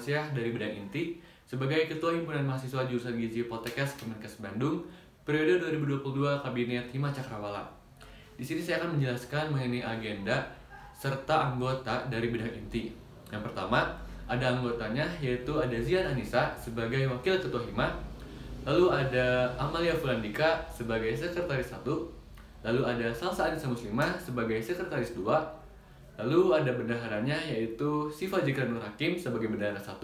Firmansyah dari Bidang Inti sebagai Ketua Himpunan Mahasiswa Jurusan Gizi Poltekkes Kemenkes Bandung periode 2022 Kabinet Hima Cakrawala. Di sini saya akan menjelaskan mengenai agenda serta anggota dari Bidang Inti. Yang pertama, ada anggotanya yaitu ada Zian Anissa sebagai Wakil Ketua Hima, lalu ada Amalia Fulandika sebagai Sekretaris 1, lalu ada Salsa Anissa Muslimah sebagai Sekretaris 2, lalu ada bendaharanya yaitu Siva Jikra Nur Hakim sebagai bendahara 1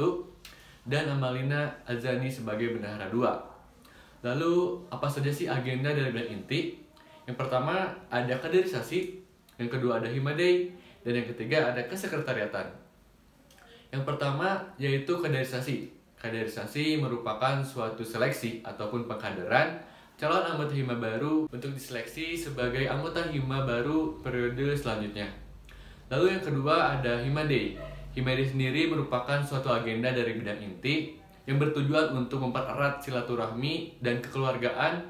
dan Amalina Azani sebagai bendahara 2. Lalu apa saja sih agenda dari Bidang Inti? Yang pertama ada kaderisasi, yang kedua ada Himadei, dan yang ketiga ada kesekretariatan. Yang pertama yaitu kaderisasi. Kaderisasi merupakan suatu seleksi ataupun pengkaderan calon anggota Hima baru untuk diseleksi sebagai anggota Hima baru periode selanjutnya. Lalu yang kedua ada Himadei. Himadei sendiri merupakan suatu agenda dari Bidang Inti yang bertujuan untuk mempererat silaturahmi dan kekeluargaan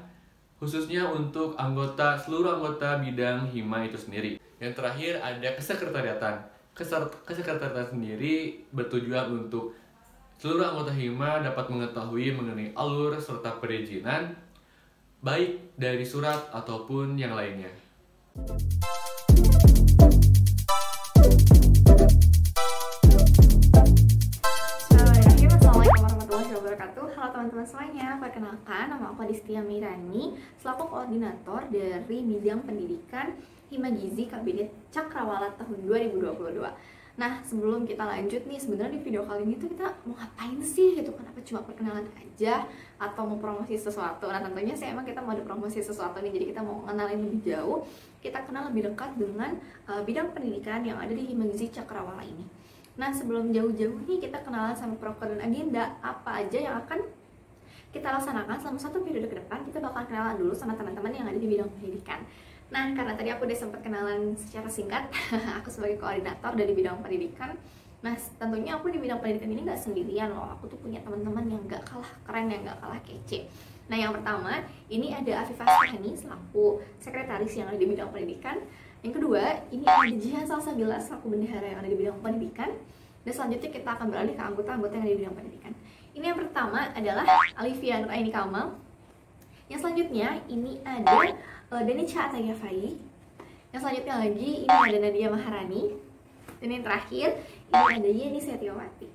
khususnya untuk seluruh anggota bidang Hima itu sendiri. Yang terakhir ada kesekretariatan. Kesekretariatan sendiri bertujuan untuk seluruh anggota Hima dapat mengetahui mengenai alur serta perizinan baik dari surat ataupun yang lainnya. Assalamualaikum warahmatullahi wabarakatuh. Halo teman-teman semuanya, perkenalkan nama aku Adistia Mirani selaku koordinator dari bidang pendidikan Hima Gizi Kabinet Cakrawala tahun 2022. Nah, sebelum kita lanjut nih, sebenarnya di video kali ini tuh kita mau ngapain sih gitu? Kenapa cuma perkenalan aja atau mau promosi sesuatu? Nah, tentunya sih emang kita mau ada promosi sesuatu nih, jadi kita mau kenalin lebih jauh. Kita kenal lebih dekat dengan bidang pendidikan yang ada di Hima Gizi Cakrawala ini. Nah, sebelum jauh-jauh nih kita kenalan sama proker dan agenda apa aja yang akan kita laksanakan selama satu periode ke depan. Kita bakal kenalan dulu sama teman-teman yang ada di bidang pendidikan. Nah, karena tadi aku udah sempat kenalan secara singkat, aku sebagai koordinator dari bidang pendidikan. Nah, tentunya aku di bidang pendidikan ini nggak sendirian loh. Aku tuh punya teman-teman yang nggak kalah keren, yang nggak kalah kece. Nah, yang pertama, ini ada Afifah Sahani selaku sekretaris yang ada di bidang pendidikan. Yang kedua, ini ada Jihan Salsabila selaku bendahara yang ada di bidang pendidikan. Dan selanjutnya kita akan beralih ke anggota-anggota yang ada di bidang pendidikan. Ini yang pertama adalah Alivia Nuraini Kamal. Yang selanjutnya ini ada Danica Atayafai. Yang selanjutnya lagi ini ada Nadia Maharani. Dan yang terakhir ini ada Yeni Setiawati.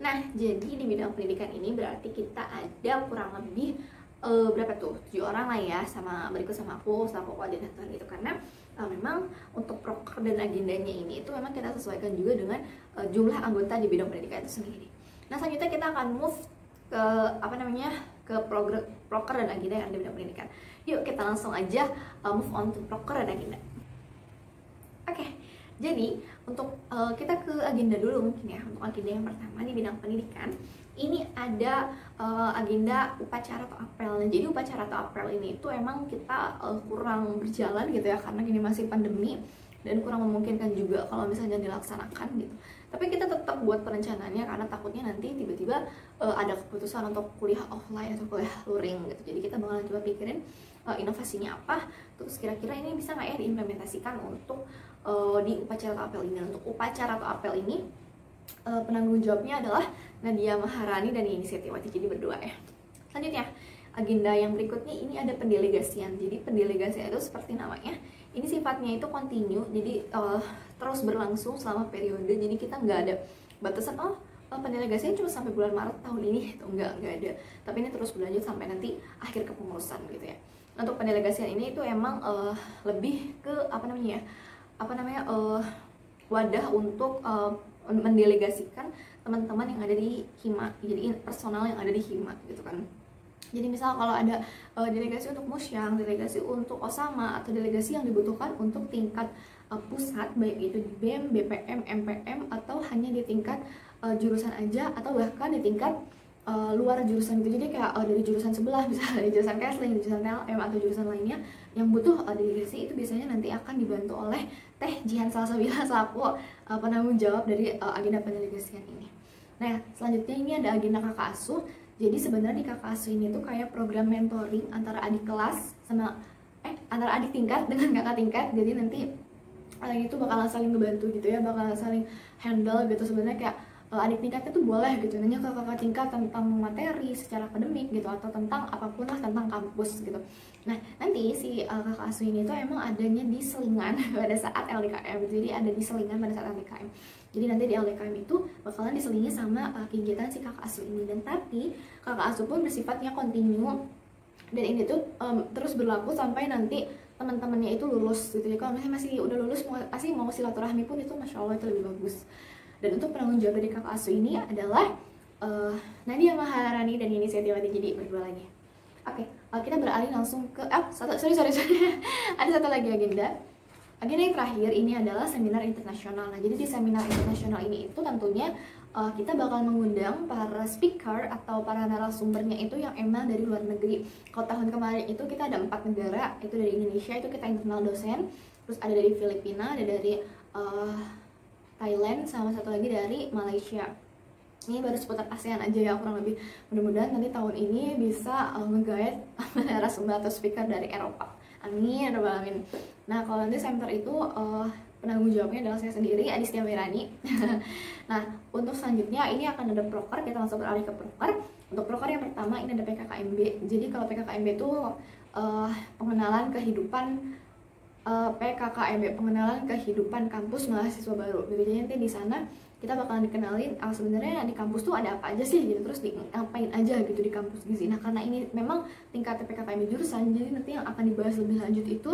Nah, jadi di bidang pendidikan ini berarti kita ada kurang lebih berapa tuh? 7 orang lah ya, sama berikut sama aku selaku koordinator gitu. Karena memang untuk proker dan agendanya ini itu memang kita sesuaikan juga dengan jumlah anggota di bidang pendidikan itu sendiri. Nah, selanjutnya kita akan move ke ke proker dan agenda yang ada di bidang pendidikan. Yuk kita langsung aja move on to proker dan agenda. Oke, jadi untuk kita ke agenda dulu mungkin ya. Untuk agenda yang pertama di bidang pendidikan ini ada agenda upacara atau apel. Nah, jadi upacara atau apel ini itu emang kita kurang berjalan gitu ya, karena ini masih pandemi dan kurang memungkinkan juga kalau misalnya dilaksanakan gitu. Tapi kita tetap buat perencanaannya karena takutnya nanti tiba-tiba ada keputusan untuk kuliah offline atau kuliah luring gitu. Jadi kita bakalan coba pikirin inovasinya apa, terus kira-kira ini bisa nggak ya diimplementasikan untuk di upacara atau apel ini. Untuk upacara atau apel ini penanggung jawabnya adalah Nadia Maharani dan Yeni Setiawati, jadi berdua ya. Selanjutnya agenda yang berikutnya ini ada pendelegasian. Jadi pendelegasian itu seperti namanya, ini sifatnya itu continue, jadi terus berlangsung selama periode. Jadi kita nggak ada batasan pendelegasian cuma sampai bulan Maret tahun ini itu nggak ada, tapi ini terus berlanjut sampai nanti akhir kepengurusan gitu ya. Untuk pendelegasian ini itu emang lebih ke wadah untuk mendelegasikan teman-teman yang ada di Hima, jadi personal yang ada di Hima gitu kan. Jadi misal kalau ada delegasi untuk Musyang, delegasi untuk Osama, atau delegasi yang dibutuhkan untuk tingkat pusat, baik itu di BEM, BPM, MPM, atau hanya di tingkat jurusan aja, atau bahkan di tingkat luar jurusan gitu. Jadi kayak dari jurusan sebelah, misalnya dari jurusan Kesling, jurusan TLM, atau jurusan lainnya yang butuh delegasi, itu biasanya nanti akan dibantu oleh Teh Jihan Salsabila selaku penanggung jawab dari agenda pendelegasian ini. Nah, selanjutnya ini ada agenda kakak asuh. Jadi sebenarnya di kakak asuh ini tuh kayak program mentoring antara adik kelas sama antara adik tingkat dengan kakak tingkat. Jadi nanti itu bakalan saling ngebantu gitu ya, bakalan saling handle gitu. Sebenarnya kayak adik tingkatnya tuh boleh gitu nanya ke kakak tingkat tentang materi secara akademik gitu, atau tentang apapun lah tentang kampus gitu. Nah nanti si kakak asuh ini tuh emang adanya di selingan pada saat LDKM, jadi ada di selingan pada saat LDKM. Jadi nanti di LDKM itu bakalan diselingi sama kegiatan si kakak asuh ini, dan tapi kakak asuh pun bersifatnya kontinu, dan ini tuh terus berlaku sampai nanti teman-temannya itu lulus gitu ya. Kalau misalnya masih udah lulus masih mau silaturahmi pun itu masya Allah itu lebih bagus. Dan untuk penanggung jawab dari kakak asuh ini adalah Nadia Maharani dan Yeni Setiawati, jadi berdua lagi. Oke, kita beralih langsung ke sorry ada satu lagi agenda. Agenda yang terakhir ini adalah seminar internasional. Nah, jadi di seminar internasional ini itu tentunya kita bakal mengundang para speaker atau para narasumbernya itu yang emang dari luar negeri. Kalau tahun kemarin itu kita ada 4 negara, itu dari Indonesia itu kita internal dosen, terus ada dari Filipina, ada dari Thailand, sama satu lagi dari Malaysia. Ini baru seputar ASEAN aja ya kurang lebih. Mudah-mudahan nanti tahun ini bisa nge-guide narasumber atau speaker dari Eropa. Amin, amin. Nah kalau nanti seminar itu penanggung jawabnya adalah saya sendiri, Adistia Mirani. Nah untuk selanjutnya ini akan ada proker, kita langsung beralih ke proker. Untuk proker yang pertama ini ada PKKMB. Jadi kalau PKKMB itu pengenalan kehidupan PKKMB, pengenalan kehidupan kampus mahasiswa baru. Jadi nanti di sana kita bakalan dikenalin sebenarnya di kampus tuh ada apa aja sih gitu, terus ngapain aja gitu di kampus gizi. Nah karena ini memang tingkat PKKMB jurusan, jadi nanti yang akan dibahas lebih lanjut itu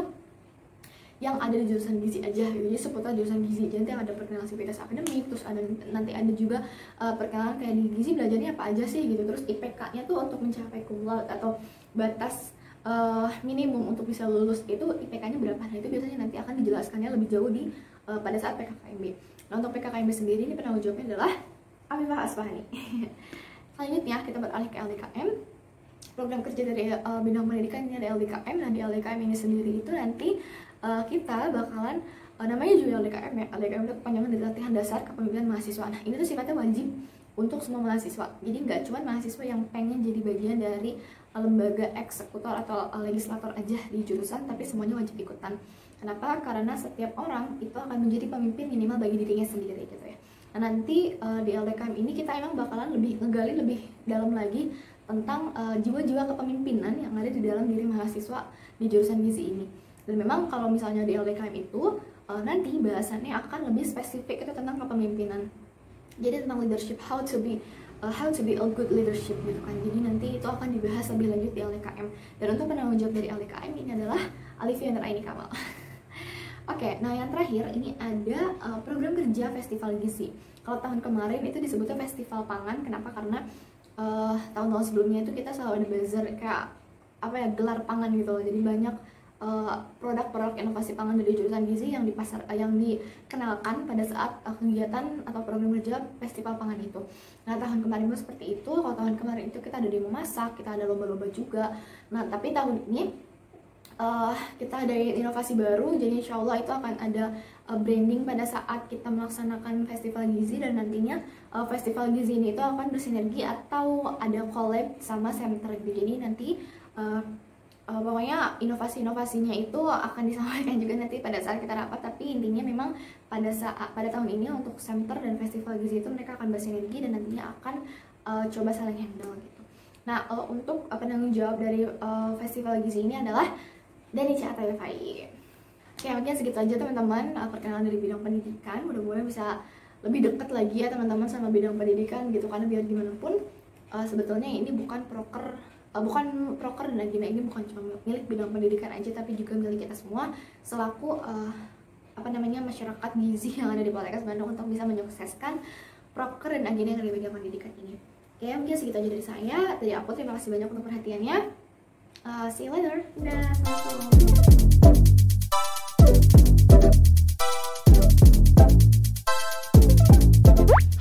yang ada di jurusan gizi aja gitu. Jadi seputar jurusan gizi, jadi nanti ada perkenalan aktivitas akademik, terus nanti ada juga perkenalan kayak di gizi belajarnya apa aja sih gitu, terus IPK-nya tuh untuk mencapai cum laude atau batas minimum untuk bisa lulus itu IPK-nya berapa. Nah itu biasanya nanti akan dijelaskannya lebih jauh di pada saat PKKMB. Nah untuk PKKMB sendiri ini penanggung jawabnya adalah Afifah Asfahani. Selanjutnya kita beralih ke LDKM. Program kerja dari bidang pendidikan ini ada LDKM. Nah di LDKM ini sendiri itu nanti kita bakalan namanya juga LDKM ya. LDKM itu kepanjangan dari latihan dasar kepemimpinan mahasiswa. Nah ini tuh sifatnya wajib untuk semua mahasiswa. Jadi nggak cuma mahasiswa yang pengen jadi bagian dari lembaga eksekutor atau legislator aja di jurusan, tapi semuanya wajib ikutan. Kenapa? Karena setiap orang itu akan menjadi pemimpin minimal bagi dirinya sendiri gitu ya. Nah nanti di LDKM ini kita emang bakalan lebih ngegali lebih dalam lagi tentang jiwa-jiwa kepemimpinan yang ada di dalam diri mahasiswa di jurusan gizi ini. Dan memang kalau misalnya di LDKM itu nanti bahasannya akan lebih spesifik itu tentang kepemimpinan. Jadi tentang leadership, how to be a good leadership gitu kan. Jadi nanti itu akan dibahas lebih lanjut di LDKM. Dan untuk penanggung jawab dari LDKM ini adalah Alifia Nuraini Kamal. Oke, nah yang terakhir ini ada program kerja Festival Gizi. Kalau tahun kemarin itu disebutnya Festival Pangan. Kenapa? Karena tahun-tahun sebelumnya itu kita selalu ada bazar kayak apa ya, gelar pangan gitu loh. Jadi banyak produk-produk inovasi pangan dari jurusan gizi yang yang dikenalkan pada saat kegiatan atau program kerja Festival Pangan itu. Nah tahun kemarin pun seperti itu. Kalau tahun kemarin itu kita ada demo masak, kita ada lomba-lomba juga. Nah tapi tahun ini kita ada inovasi baru, jadi insya Allah itu akan ada branding pada saat kita melaksanakan Festival Gizi, dan nantinya Festival Gizi ini itu akan bersinergi atau ada collab sama Center. Jadi nanti pokoknya inovasi-inovasinya itu akan disampaikan juga nanti pada saat kita rapat, tapi intinya memang pada tahun ini untuk Center dan Festival Gizi itu mereka akan bersinergi dan nantinya akan coba saling handle gitu. Nah untuk penanggung jawab dari Festival Gizi ini adalah dari CATFI. Oke, mungkin segitu aja teman-teman perkenalan dari bidang pendidikan. Mudah-mudahan bisa lebih dekat lagi ya teman-teman sama bidang pendidikan gitu, karena biar gimana pun sebetulnya ini bukan proker dan agenda ini bukan cuma milik bidang pendidikan aja, tapi juga milik kita semua selaku masyarakat gizi yang ada di Poltekkes Bandung untuk bisa menyukseskan proker dan agenda yang ada di bidang pendidikan ini. Oke, mungkin segitu aja dari saya. Dari aku terima kasih banyak untuk perhatiannya. See you later. Dadah, assalamualaikum.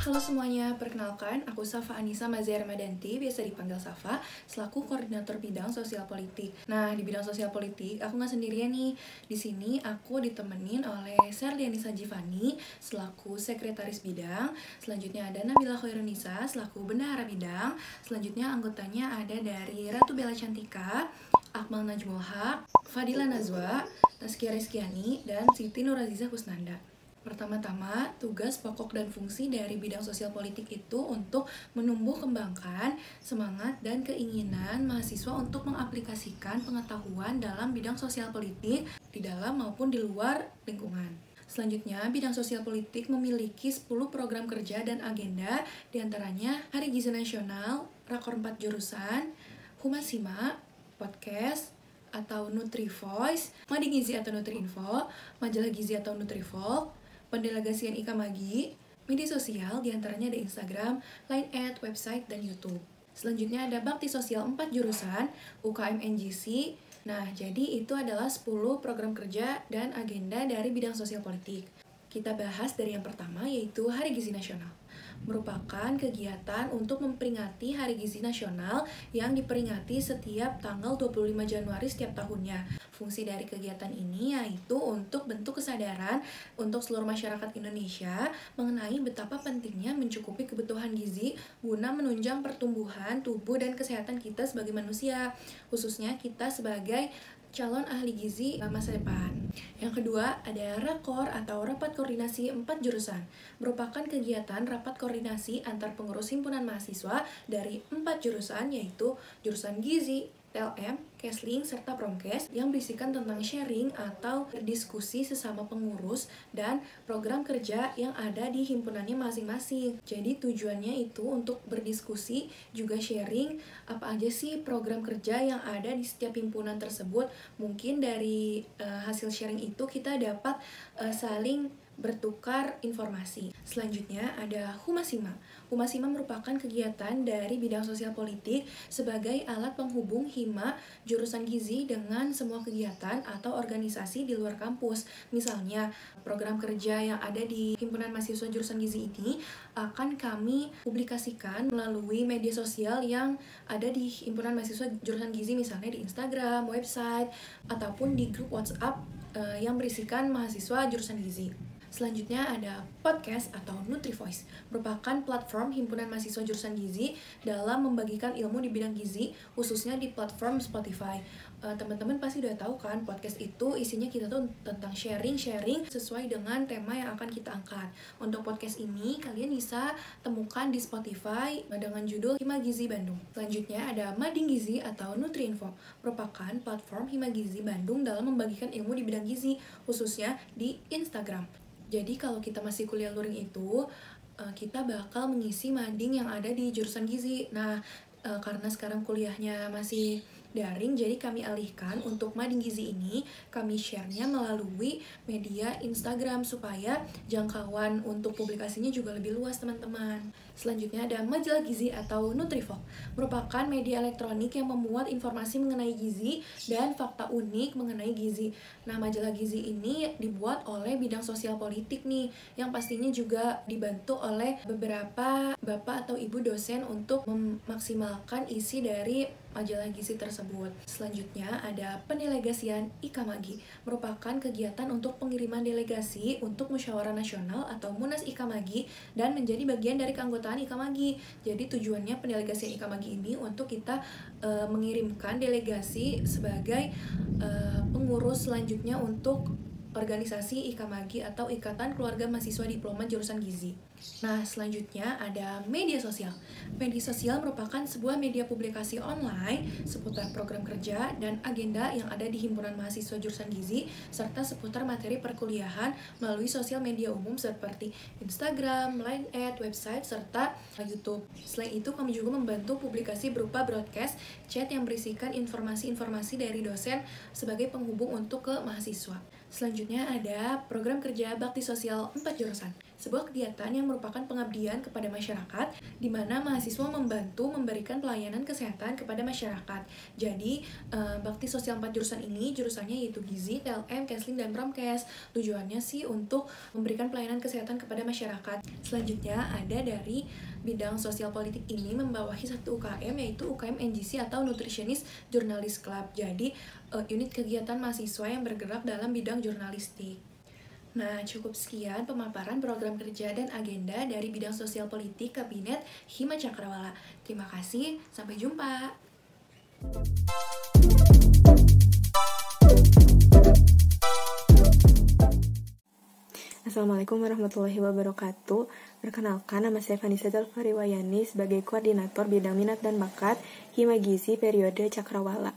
Halo semuanya, perkenalkan aku Safa Anissa Mazia Ramadanti, biasa dipanggil Safa, selaku koordinator bidang sosial politik. Nah, di bidang sosial politik aku nggak sendirian nih. Di sini aku ditemenin oleh Serliani Sajifani selaku sekretaris bidang. Selanjutnya ada Nabila Khairunisa selaku bendahara bidang. Selanjutnya anggotanya ada dari Ratu Bella Cantika, Akmal Najmul Haq, Fadila Nazwa, Taskia Reskiani, dan Siti Nuraziza Kusnanda. Pertama-tama, tugas pokok dan fungsi dari bidang sosial politik itu untuk menumbuh kembangkan semangat dan keinginan mahasiswa untuk mengaplikasikan pengetahuan dalam bidang sosial politik di dalam maupun di luar lingkungan. Selanjutnya, bidang sosial politik memiliki 10 program kerja dan agenda, diantaranya Hari Gizi Nasional, Rakor 4 Jurusan, Humas Hima, Podcast atau NutriVoice, Mading Gizi atau Nutriinfo, Majalah Gizi atau Nutrivolk, pendelegasian Ikamagi, media sosial diantaranya ada Instagram, Line, website, dan YouTube. Selanjutnya ada Bakti Sosial 4 Jurusan, UKM NGC. Nah, jadi itu adalah 10 program kerja dan agenda dari bidang sosial politik. Kita bahas dari yang pertama, yaitu Hari Gizi Nasional. Merupakan kegiatan untuk memperingati Hari Gizi Nasional yang diperingati setiap tanggal 25 Januari setiap tahunnya. Fungsi dari kegiatan ini yaitu untuk bentuk kesadaran untuk seluruh masyarakat Indonesia mengenai betapa pentingnya mencukupi kebutuhan gizi guna menunjang pertumbuhan tubuh dan kesehatan kita sebagai manusia, khususnya kita sebagai calon ahli gizi masa depan. Yang kedua, ada Rakor atau Rapat Koordinasi 4 Jurusan. Merupakan kegiatan rapat koordinasi antar pengurus himpunan mahasiswa dari 4 jurusan, yaitu jurusan Gizi, TLM, Kesling, serta Promkes yang berisikan tentang sharing atau diskusi sesama pengurus dan program kerja yang ada di himpunannya masing-masing. Jadi tujuannya itu untuk berdiskusi, juga sharing apa aja sih program kerja yang ada di setiap himpunan tersebut. Mungkin dari hasil sharing itu kita dapat saling bertukar informasi. Selanjutnya ada Humas Hima. Humas Hima merupakan kegiatan dari bidang sosial politik sebagai alat penghubung Hima jurusan gizi dengan semua kegiatan atau organisasi di luar kampus. Misalnya, program kerja yang ada di himpunan mahasiswa jurusan gizi ini akan kami publikasikan melalui media sosial yang ada di himpunan mahasiswa jurusan gizi, misalnya di Instagram, website, ataupun di grup WhatsApp yang berisikan mahasiswa jurusan gizi. Selanjutnya ada Podcast atau NutriVoice, merupakan platform himpunan mahasiswa jurusan gizi dalam membagikan ilmu di bidang gizi, khususnya di platform Spotify. Teman-teman pasti udah tahu kan, podcast itu isinya kita tuh tentang sharing sesuai dengan tema yang akan kita angkat. Untuk podcast ini kalian bisa temukan di Spotify dengan judul Hima Gizi Bandung. Selanjutnya ada Mading Gizi atau Nutriinfo, merupakan platform Hima Gizi Bandung dalam membagikan ilmu di bidang gizi, khususnya di Instagram. Jadi kalau kita masih kuliah luring itu, kita bakal mengisi mading yang ada di jurusan gizi. Nah, karena sekarang kuliahnya masih daring, jadi kami alihkan untuk mading gizi ini, kami share-nya melalui media Instagram supaya jangkauan untuk publikasinya juga lebih luas, teman-teman. Selanjutnya ada Majalah Gizi atau Nutrivolk, merupakan media elektronik yang memuat informasi mengenai gizi dan fakta unik mengenai gizi. Nah, Majalah Gizi ini dibuat oleh bidang sosial politik nih, yang pastinya juga dibantu oleh beberapa bapak atau ibu dosen untuk memaksimalkan isi dari majalah gizi tersebut. Selanjutnya ada pendelegasian Ikamagi, merupakan kegiatan untuk pengiriman delegasi untuk musyawarah nasional atau Munas Ikamagi dan menjadi bagian dari keanggotaan Ikamagi. Jadi tujuannya pendelegasian Ikamagi ini untuk kita mengirimkan delegasi sebagai pengurus selanjutnya untuk organisasi Ikamagi atau Ikatan Keluarga Mahasiswa Diploma Jurusan Gizi. Nah, selanjutnya ada media sosial. Media sosial merupakan sebuah media publikasi online seputar program kerja dan agenda yang ada di himpunan mahasiswa jurusan gizi serta seputar materi perkuliahan melalui sosial media umum seperti Instagram, Line, website, serta YouTube. Selain itu, kami juga membantu publikasi berupa broadcast, chat yang berisikan informasi-informasi dari dosen sebagai penghubung untuk ke mahasiswa. Selanjutnya ada program kerja Bakti Sosial 4 Jurusan, sebuah kegiatan yang merupakan pengabdian kepada masyarakat di mana mahasiswa membantu memberikan pelayanan kesehatan kepada masyarakat. Jadi, Bakti Sosial 4 Jurusan ini jurusannya yaitu Gizi, TLM, Kesling, dan Promkes. Tujuannya sih untuk memberikan pelayanan kesehatan kepada masyarakat. Selanjutnya ada dari bidang sosial politik ini membawahi satu UKM, yaitu UKM NGC atau Nutritionist Journalist Club. Jadi, unit kegiatan mahasiswa yang bergerak dalam bidang jurnalistik. Nah, cukup sekian pemaparan program kerja dan agenda dari bidang sosial politik Kabinet Hima Cakrawala. Terima kasih, sampai jumpa. Assalamualaikum warahmatullahi wabarakatuh. Perkenalkan, nama saya Vanessa Zalfariwayani sebagai Koordinator Bidang Minat dan Bakat Hima Gizi periode Cakrawala.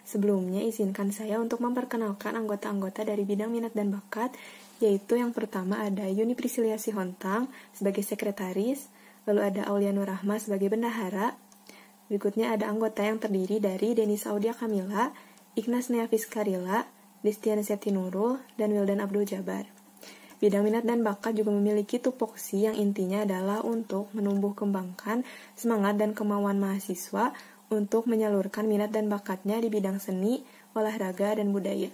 Sebelumnya, izinkan saya untuk memperkenalkan anggota-anggota dari Bidang Minat dan Bakat, yaitu yang pertama ada Yuni Priscilia Sihontang sebagai Sekretaris, lalu ada Aulianur Rahma sebagai Bendahara. Berikutnya ada anggota yang terdiri dari Denisa Audia Kamila, Ignas Neafis Karila, Destiana Septinurul, dan Wildan Abdul Jabar. Bidang minat dan bakat juga memiliki tupoksi yang intinya adalah untuk menumbuh kembangkan semangat dan kemauan mahasiswa untuk menyalurkan minat dan bakatnya di bidang seni, olahraga, dan budaya.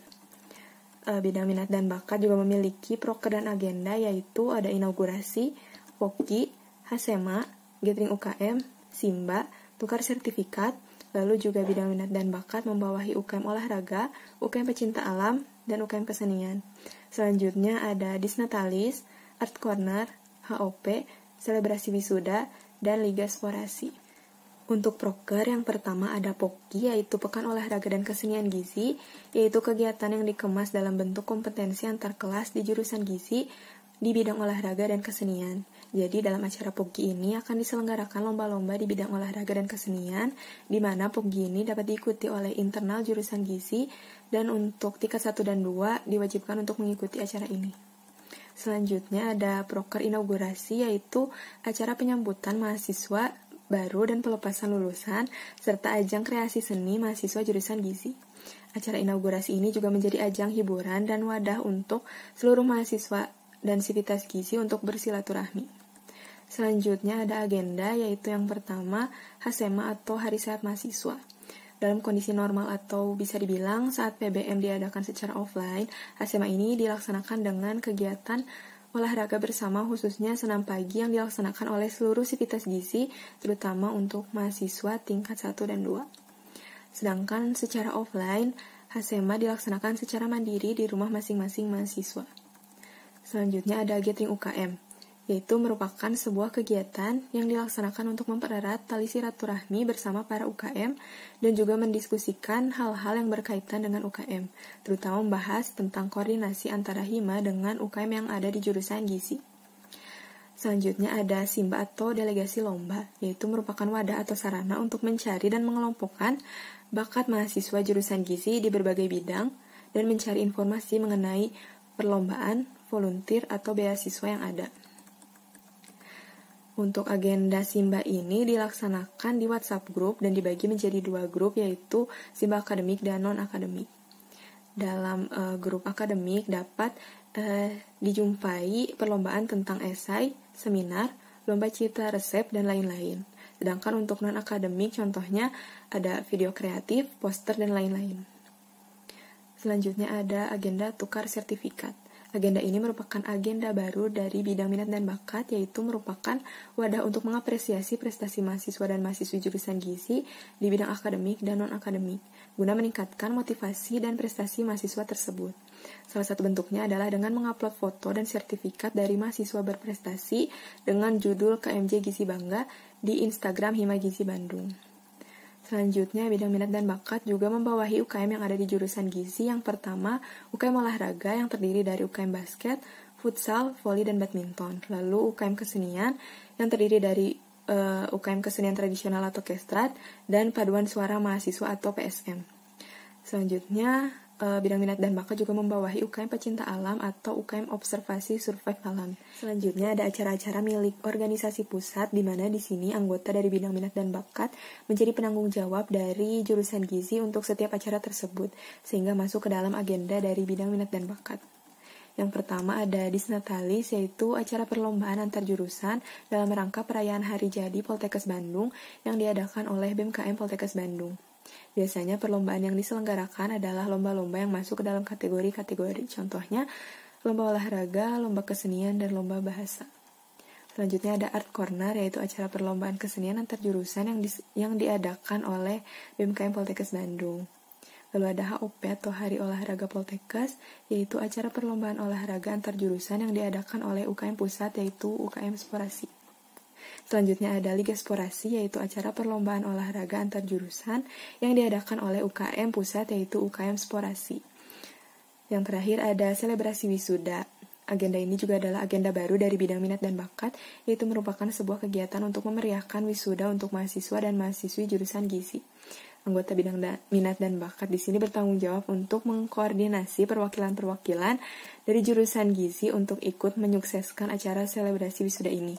Bidang minat dan bakat juga memiliki proker dan agenda, yaitu ada inaugurasi, POKI, HASEMA, Gathering UKM, SIMBA, tukar sertifikat, lalu juga bidang minat dan bakat membawahi UKM olahraga, UKM pecinta alam, dan UKM kesenian. Selanjutnya ada Disnatalis, Art Corner, HOP, Selebrasi Wisuda, dan Liga Sporasi. Untuk proker yang pertama ada POKI, yaitu Pekan Olahraga dan Kesenian Gizi, yaitu kegiatan yang dikemas dalam bentuk kompetensi antar kelas di jurusan gizi di bidang olahraga dan kesenian. Jadi dalam acara POKI ini akan diselenggarakan lomba-lomba di bidang olahraga dan kesenian, di mana POKI ini dapat diikuti oleh internal jurusan gizi, dan untuk tingkat 1 dan 2 diwajibkan untuk mengikuti acara ini. Selanjutnya ada proker inaugurasi, yaitu acara penyambutan mahasiswa baru dan pelepasan lulusan, serta ajang kreasi seni mahasiswa jurusan gizi. Acara inaugurasi ini juga menjadi ajang hiburan dan wadah untuk seluruh mahasiswa dan sivitas gizi untuk bersilaturahmi. Selanjutnya ada agenda, yaitu yang pertama HASEMA atau Hari Sehat Mahasiswa. Dalam kondisi normal atau bisa dibilang saat PBM diadakan secara offline, HASEMA ini dilaksanakan dengan kegiatan olahraga bersama, khususnya senam pagi yang dilaksanakan oleh seluruh sivitas gizi, terutama untuk mahasiswa tingkat 1 dan 2. Sedangkan secara offline, HASEMA dilaksanakan secara mandiri di rumah masing-masing mahasiswa. Selanjutnya ada Gathering UKM, yaitu merupakan sebuah kegiatan yang dilaksanakan untuk mempererat tali silaturahmi bersama para UKM dan juga mendiskusikan hal-hal yang berkaitan dengan UKM, terutama membahas tentang koordinasi antara Hima dengan UKM yang ada di jurusan gizi. Selanjutnya ada SIMBA atau Delegasi Lomba, yaitu merupakan wadah atau sarana untuk mencari dan mengelompokkan bakat mahasiswa jurusan gizi di berbagai bidang dan mencari informasi mengenai perlombaan, volunteer, atau beasiswa yang ada. Untuk agenda SIMBA ini dilaksanakan di WhatsApp group dan dibagi menjadi 2 grup, yaitu SIMBA akademik dan non-akademik. Dalam grup akademik dapat dijumpai perlombaan tentang esai, seminar, lomba cipta resep, dan lain-lain. Sedangkan untuk non-akademik contohnya ada video kreatif, poster, dan lain-lain. Selanjutnya ada agenda tukar sertifikat. Agenda ini merupakan agenda baru dari bidang minat dan bakat, yaitu merupakan wadah untuk mengapresiasi prestasi mahasiswa dan mahasiswi jurusan gizi di bidang akademik dan non-akademik, guna meningkatkan motivasi dan prestasi mahasiswa tersebut. Salah satu bentuknya adalah dengan mengupload foto dan sertifikat dari mahasiswa berprestasi dengan judul KMJ Gizi Bangga di Instagram Hima Gizi Bandung. Selanjutnya, bidang minat dan bakat juga membawahi UKM yang ada di jurusan gizi. Yang pertama, UKM olahraga yang terdiri dari UKM basket, futsal, voli, dan badminton. Lalu UKM kesenian yang terdiri dari UKM kesenian tradisional atau kestrat, dan paduan suara mahasiswa atau PSM. Selanjutnya, bidang minat dan bakat juga membawahi UKM pecinta alam atau UKM observasi survive alam. Selanjutnya ada acara-acara milik organisasi pusat, di mana di sini anggota dari bidang minat dan bakat menjadi penanggung jawab dari jurusan gizi untuk setiap acara tersebut, sehingga masuk ke dalam agenda dari bidang minat dan bakat. Yang pertama ada Disnatalis, yaitu acara perlombaan antar jurusan dalam rangka perayaan Hari Jadi Poltekkes Bandung yang diadakan oleh BMKM Poltekkes Bandung. Biasanya perlombaan yang diselenggarakan adalah lomba-lomba yang masuk ke dalam kategori-kategori, contohnya lomba olahraga, lomba kesenian, dan lomba bahasa. Selanjutnya ada Art Corner, yaitu acara perlombaan kesenian antar jurusan yang diadakan oleh BMKM Poltekkes Bandung. Lalu ada HOP atau Hari Olahraga Poltekkes, yaitu acara perlombaan olahraga antar jurusan yang diadakan oleh UKM Pusat, yaitu UKM Sporasi. Selanjutnya ada Liga Sporasi, yaitu acara perlombaan olahraga antar jurusan yang diadakan oleh UKM Pusat, yaitu UKM Sporasi. Yang terakhir ada Selebrasi Wisuda, Agenda ini juga adalah agenda baru dari bidang minat dan bakat, yaitu merupakan sebuah kegiatan untuk memeriahkan wisuda untuk mahasiswa dan mahasiswi jurusan gizi. Anggota bidang minat dan bakat di sini bertanggung jawab untuk mengkoordinasi perwakilan-perwakilan dari jurusan gizi untuk ikut menyukseskan acara selebrasi wisuda ini.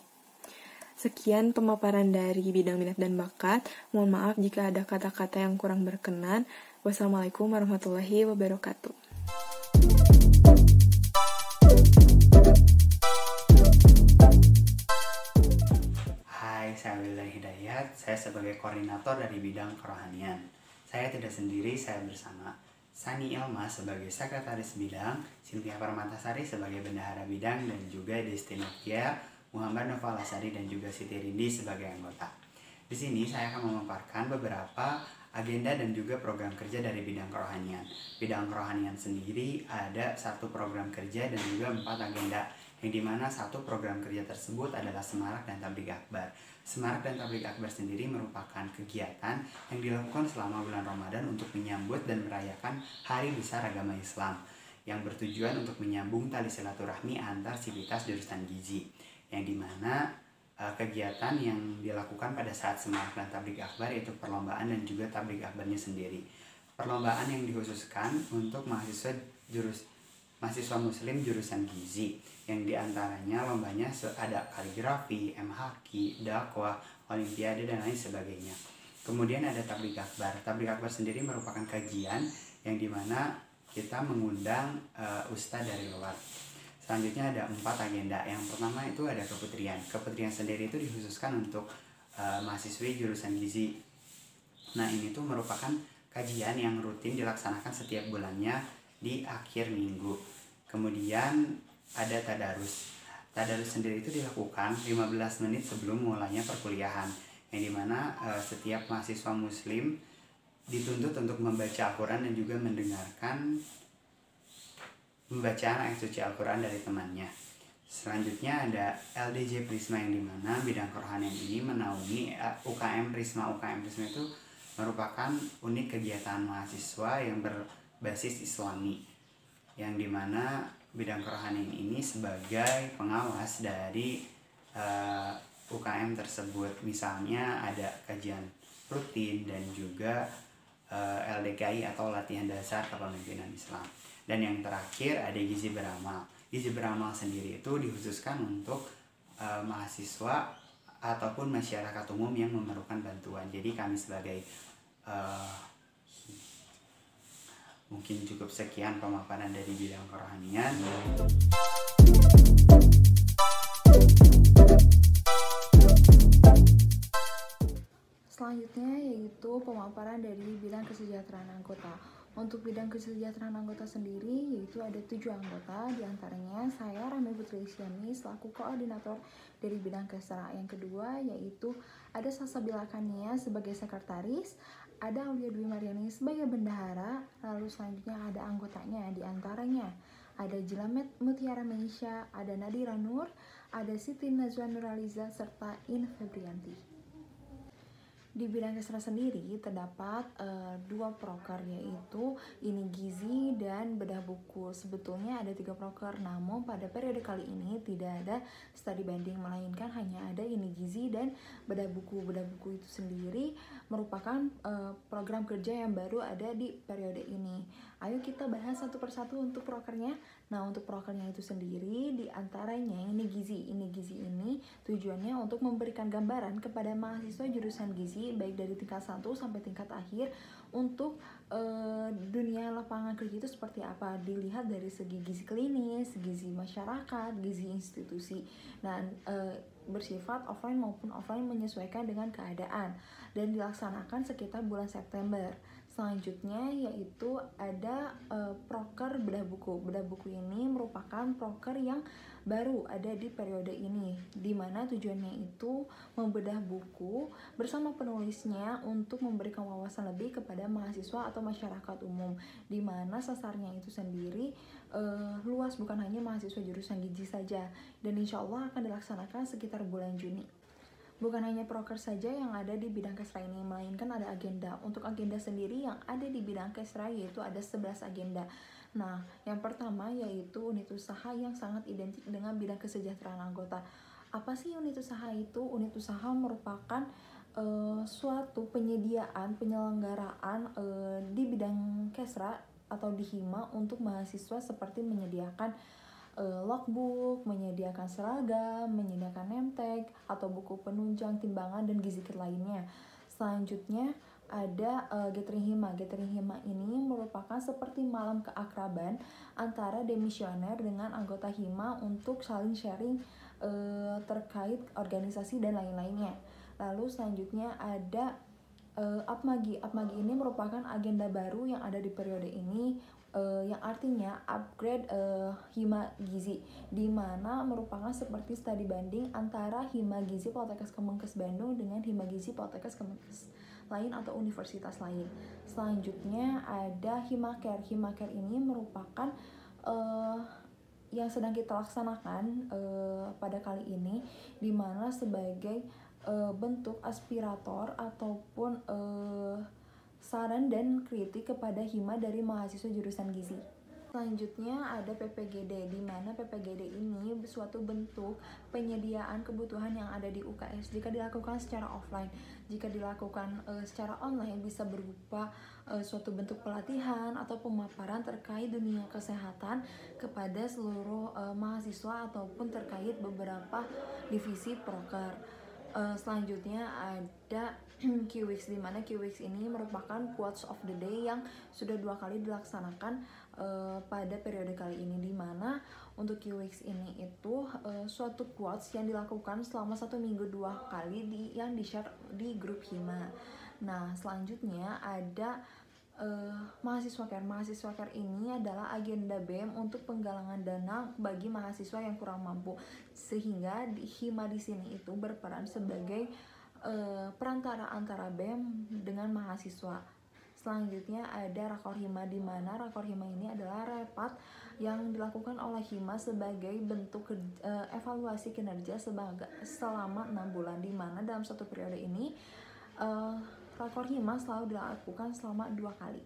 Sekian pemaparan dari bidang minat dan bakat. Mohon maaf jika ada kata-kata yang kurang berkenan. Wassalamualaikum warahmatullahi wabarakatuh. Hai, saya Wildan Hidayat. Saya sebagai koordinator dari bidang kerohanian. Saya tidak sendiri, saya bersama Sani Ilma sebagai sekretaris bidang, Cynthia Permatasari sebagai bendahara bidang, dan juga Desti Nokia, Muhammad Nova Lasari, dan juga Siti Rindi sebagai anggota. Di sini saya akan memaparkan beberapa agenda dan juga program kerja dari bidang kerohanian. Bidang kerohanian sendiri ada 1 program kerja dan juga 4 agenda, yang dimana 1 program kerja tersebut adalah Semarak dan Tabligh Akbar. Semarak dan Tabligh Akbar sendiri merupakan kegiatan yang dilakukan selama bulan Ramadan untuk menyambut dan merayakan Hari Besar Agama Islam, yang bertujuan untuk menyambung tali silaturahmi antar sivitas jurusan gizi, yang dimana kegiatan yang dilakukan pada saat Semarak dan Tabligh Akbar yaitu perlombaan dan juga Tabligh Akbarnya sendiri. Perlombaan yang dikhususkan untuk mahasiswa muslim jurusan gizi, yang diantaranya lombanya ada kaligrafi, MHQ, dakwah, olimpiade, dan lain sebagainya. Kemudian ada Tabligh Akbar. Tabligh Akbar sendiri merupakan kajian yang dimana kita mengundang ustadz dari luar. Selanjutnya ada 4 agenda. Yang pertama itu ada keputrian. Keputrian sendiri itu dikhususkan untuk mahasiswi jurusan gizi. Nah, ini tuh merupakan kajian yang rutin dilaksanakan setiap bulannya di akhir minggu. Kemudian ada tadarus. Tadarus sendiri itu dilakukan 15 menit sebelum mulainya perkuliahan, yang dimana setiap mahasiswa muslim dituntut untuk membaca Al-Quran dan juga mendengarkan pembacaan ayat suci Al-Quran dari temannya. Selanjutnya ada LDJ Prisma, yang dimana bidang kerohanian ini menaungi UKM Prisma. UKM Prisma itu merupakan unit kegiatan mahasiswa yang berbasis Islami, yang dimana bidang kerohanian ini sebagai pengawas dari UKM tersebut. Misalnya ada kajian rutin dan juga LDKI atau latihan dasar kepemimpinan Islam. Dan yang terakhir ada gizi beramal. Gizi beramal sendiri itu dikhususkan untuk mahasiswa ataupun masyarakat umum yang memerlukan bantuan. Jadi kami sebagai mungkin cukup sekian pemaparan dari bidang kerohanian. Selanjutnya yaitu pemaparan dari bidang kesejahteraan anggota. Untuk bidang kesejahteraan anggota sendiri yaitu ada 7 anggota, diantaranya saya Rame Putri Isyami selaku koordinator dari bidang kesra. Yang kedua yaitu ada Salsabila Kania sebagai sekretaris, ada Aulia Dwi Mariani sebagai bendahara, lalu selanjutnya ada anggotanya, diantaranya ada Jilamet Mutiara Meisha, ada Nadira Nur, ada Siti Najwa Nuraliza, serta In Febrianti. Di bidang kesra sendiri terdapat 2 proker, yaitu ini gizi dan bedah buku. Sebetulnya ada 3 proker, namun pada periode kali ini tidak ada studi banding, melainkan hanya ada ini gizi dan bedah buku. Bedah buku itu sendiri merupakan program kerja yang baru ada di periode ini. Ayo kita bahas satu persatu untuk prokernya. Nah, untuk prokernya itu sendiri diantaranya ini gizi. Ini gizi ini tujuannya untuk memberikan gambaran kepada mahasiswa jurusan gizi baik dari tingkat 1 sampai tingkat akhir untuk dunia lapangan kerja itu seperti apa, dilihat dari segi gizi klinis, gizi masyarakat, gizi institusi. Nah, bersifat offline maupun offline menyesuaikan dengan keadaan dan dilaksanakan sekitar bulan September. Selanjutnya yaitu ada proker bedah buku. Bedah buku ini merupakan proker yang baru ada di periode ini, di mana tujuannya itu membedah buku bersama penulisnya untuk memberikan wawasan lebih kepada mahasiswa atau masyarakat umum, di mana sasarnya itu sendiri luas, bukan hanya mahasiswa jurusan gizi saja, dan insya Allah akan dilaksanakan sekitar bulan Juni. Bukan hanya proker saja yang ada di bidang kesra ini, melainkan ada agenda. Untuk agenda sendiri yang ada di bidang kesra yaitu ada 11 agenda. Nah, yang pertama yaitu unit usaha yang sangat identik dengan bidang kesejahteraan anggota. Apa sih unit usaha itu? Unit usaha merupakan suatu penyelenggaraan di bidang Kesra atau di Hima untuk mahasiswa, seperti menyediakan logbook, menyediakan seragam, menyediakan name tag atau buku penunjang, timbangan, dan gizi kit lainnya. Selanjutnya ada Gathering Hima. Gathering Hima ini merupakan seperti malam keakraban antara demisioner dengan anggota Hima untuk saling sharing terkait organisasi dan lain-lainnya. Lalu selanjutnya ada Apmagi. Apmagi ini merupakan agenda baru yang ada di periode ini, yang artinya upgrade Hima Gizi, di mana merupakan seperti studi banding antara Hima Gizi Poltekkes Kemenkes Bandung dengan Hima Gizi Poltekkes Kemenkes lain atau universitas lain. Selanjutnya ada Himaker. Himaker ini merupakan yang sedang kita laksanakan pada kali ini, di mana sebagai bentuk aspirator ataupun saran dan kritik kepada Hima dari mahasiswa jurusan gizi. Selanjutnya ada PPGD, di mana PPGD ini suatu bentuk penyediaan kebutuhan yang ada di UKS jika dilakukan secara offline. Jika dilakukan secara online bisa berupa suatu bentuk pelatihan atau pemaparan terkait dunia kesehatan kepada seluruh mahasiswa ataupun terkait beberapa divisi proker. Selanjutnya ada QWeeks, di mana QWeeks ini merupakan quotes of the day yang sudah 2 kali dilaksanakan pada periode kali ini, di mana untuk QWeeks ini itu suatu quotes yang dilakukan selama 1 minggu 2 kali yang di-share di grup Hima. Nah, selanjutnya ada mahasiswa care. Mahasiswa care ini adalah agenda BEM untuk penggalangan dana bagi mahasiswa yang kurang mampu, sehingga Hima di sini itu berperan sebagai perantara antara BEM dengan mahasiswa. Selanjutnya ada Rakor Hima, di mana Rakor Hima ini adalah rapat yang dilakukan oleh Hima sebagai bentuk evaluasi kinerja selama 6 bulan, di mana dalam satu periode ini Rakor Hima selalu dilakukan selama 2 kali.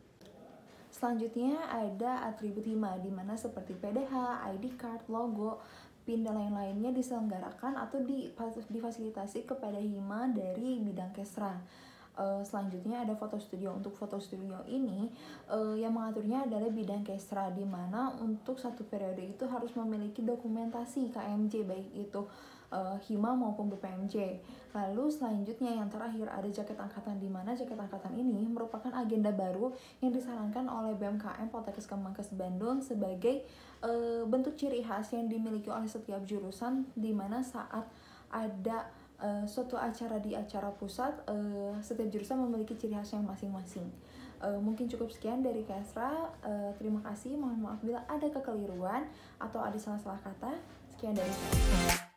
Selanjutnya ada atribut Hima, di mana seperti PDH, ID card, logo, PIN, dan lain-lainnya diselenggarakan atau difasilitasi kepada Hima dari bidang Kesra. Selanjutnya ada foto studio. Untuk foto studio ini yang mengaturnya adalah bidang Kesra, di mana untuk satu periode itu harus memiliki dokumentasi KMJ, baik itu Hima maupun BPMJ. Lalu selanjutnya yang terakhir ada jaket angkatan, di mana jaket angkatan ini merupakan agenda baru yang disarankan oleh BMKM Poltekkes Kemenkes Bandung sebagai bentuk ciri khas yang dimiliki oleh setiap jurusan, di mana saat ada suatu acara di acara pusat, setiap jurusan memiliki ciri khas yang masing-masing. Mungkin cukup sekian dari Kesra. Terima kasih, mohon maaf bila ada kekeliruan atau ada salah-salah kata. Sekian dari saya.